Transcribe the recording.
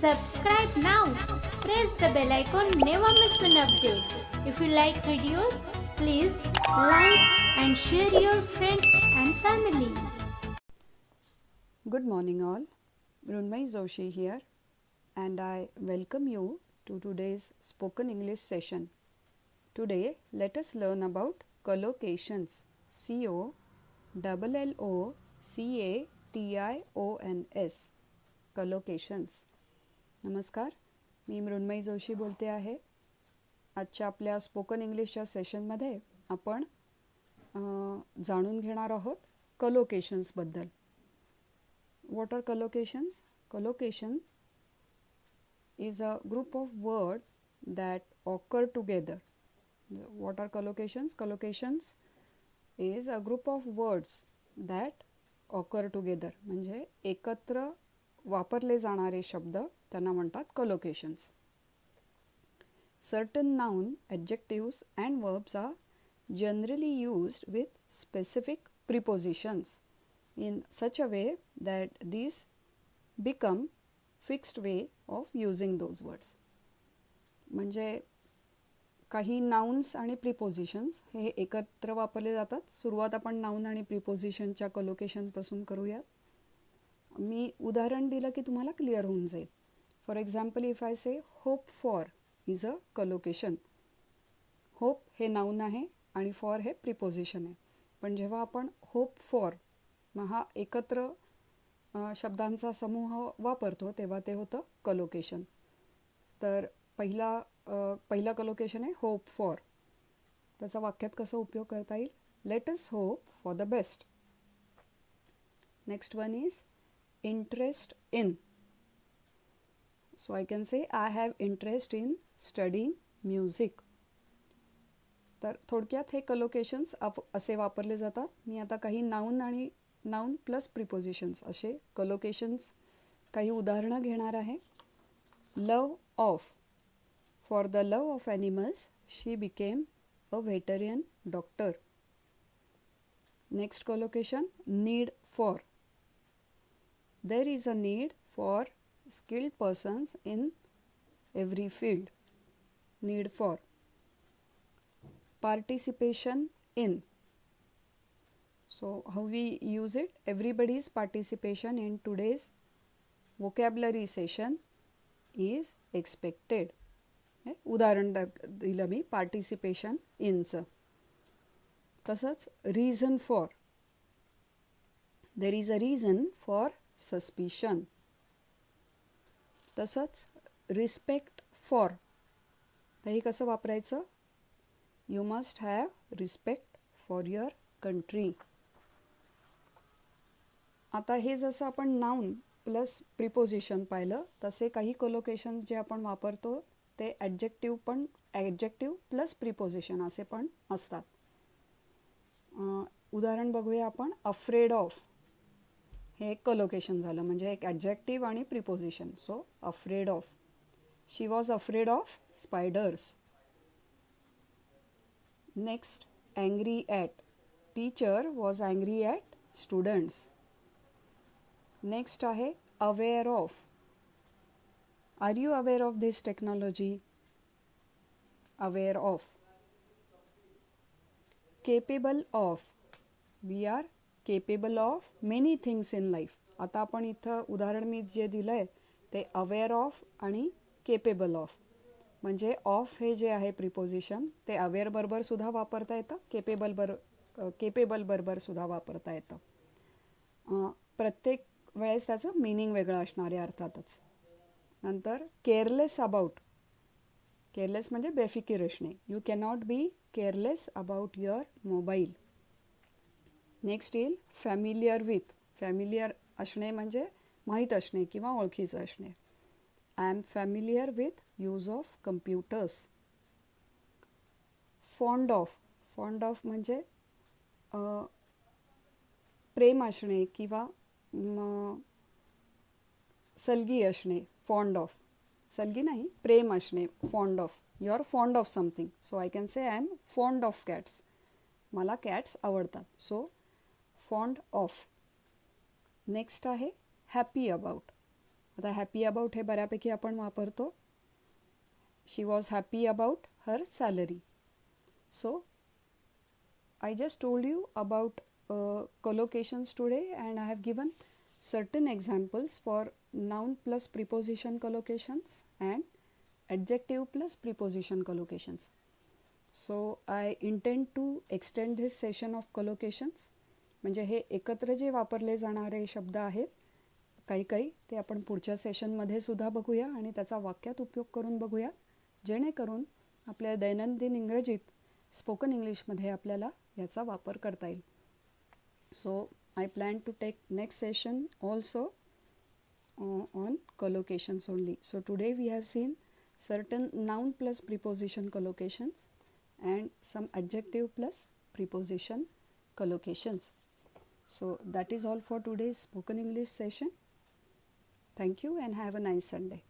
Subscribe now. Press the bell icon. Never miss an update. If you like videos, please like and share your friends and family. Good morning all. Mrunmayee Joshi here and I welcome you to today's spoken English session. Today let us learn about collocations. COLLOCATIONS. Collocations. नमस्कार, मी मृण्मयी जोशी बोलते आहे. आजच्या आपल्या spoken इंग्लिशच्या सेशनमध्ये आपण जाणून घेणार आहोत कलोकेशन्सबद्दल. What are collocations? Collocation is a group of words that occur together. What are collocations? Collocations is a group of words that occur together. म्हणजे एकत्र वापरले जाणारे शब्द त्यांना म्हणतात collocations. Certain noun, adjectives and verbs are generally used with specific prepositions in such a way that these become fixed way of using those words. म्हणजे काही nouns आणि prepositions हे एकत्र वापरले जातात. सुरुवात आपण noun आणि prepositionच्या collocation पासून करूया. मी उदाहरण दिलं की तुम्हाला क्लिअर होऊन जाईल. For example if I say hope for is a collocation. Hope हे नाउन आहे आणि फॉर हे प्रिपोजिशन आहे. पण जेव्हा आपण होप फॉर हा एकत्र शब्दांचा समूह वापरतो तेव्हा ते होतं कलोकेशन. तर पहिला कलोकेशन आहे होप फॉर. त्याचा वाक्यात कसा उपयोग करता येईल? Let us hope for the best. Next one is interest in. So I can say I have interest in studying music. तर थोडक्यात हे कलोकेशन्स असे वापरले जातात. मी आता काही नाउन आणि नाउन प्लस प्रिपोजिशन्स असे कलोकेशन्स काही उदाहरणं घेणार आहे. Love of. For the love of animals she became a veterinarian doctor. Next collocation need for. There is a need for skilled persons in every field. Need for. Participation in. So how we use it? Everybody's participation in today's vocabulary session is expected. उदाहरण दिलं मी participation inचं. तसंच reason for. There is a reason for suspicion. तसंच respect for. हे कसं वापरायचं? You must have respect for your country. आता हे जसं आपण नाउन प्लस प्रिपोजिशन पाहिलं तसे काही कलोकेशन्स जे आपण वापरतो ते ॲडजेक्टिव्ह प्लस प्रिपोजिशन असे पण असतात. उदाहरण बघूया आपण. अफ्रेड ऑफ हे एक कलोकेशन झालं म्हणजे एक ॲडजेक्टिव्ह आणि preposition. So afraid of. She was afraid of spiders. Next angry at. Teacher was angry at students. Next आहे aware of. Are you aware of this technology? Aware of. Capable of. We are capable of many things in life. आता आपण इथं उदाहरण मी जे दिलं आहे ते अवेअर ऑफ आणि केपेबल ऑफ. म्हणजे ऑफ हे जे आहे प्रिपोजिशन ते अवेअर बरोबर सुद्धा वापरता येतं, केपेबल बरोबर सुद्धा वापरता येतं. प्रत्येक वेळेस त्याचं मिनिंग वेगळं असणार आहे अर्थातच. नंतर केअरलेस अबाउट. केअरलेस म्हणजे बेफिकीर असणे. You cannot be careless about your mobile. Next येईल फॅमिलियर विथ. फॅमिलियर असणे म्हणजे माहीत असणे किंवा ओळखीचं असणे. I am familiar with use of computers. Fond of. Fond of म्हणजे प्रेम असणे किंवा सलगी असणे. Fond of. सलगी नाही, प्रेम असणे. Fond of. You are fond of something. So I can say I am fond of cats. मला कॅट्स आवडतात. So fond of. नेक्स्ट आहे हॅपी अबाउट. आता हॅपी अबाउट हे बऱ्यापैकी आपण वापरतो. She was happy about her salary. So I just told you about collocations today, and I have given certain examples for noun plus preposition collocations and adjective plus preposition collocations. So I intend to extend this session of collocations. म्हणजे हे एकत्र जे वापरले जाणारे शब्द आहेत काही काही ते आपण पुढच्या सेशनमध्ये सुद्धा बघूया आणि त्याचा वाक्यात उपयोग करून बघूया, जेणेकरून आपल्या दैनंदिन इंग्रजीत स्पोकन इंग्लिशमध्ये आपल्याला याचा वापर करता येईल. So I plan to take next session also on collocations only. So today we have seen certain noun plus preposition collocations and some adjective plus preposition collocations. So that is all for today's spoken English session. Thank you and have a nice Sunday.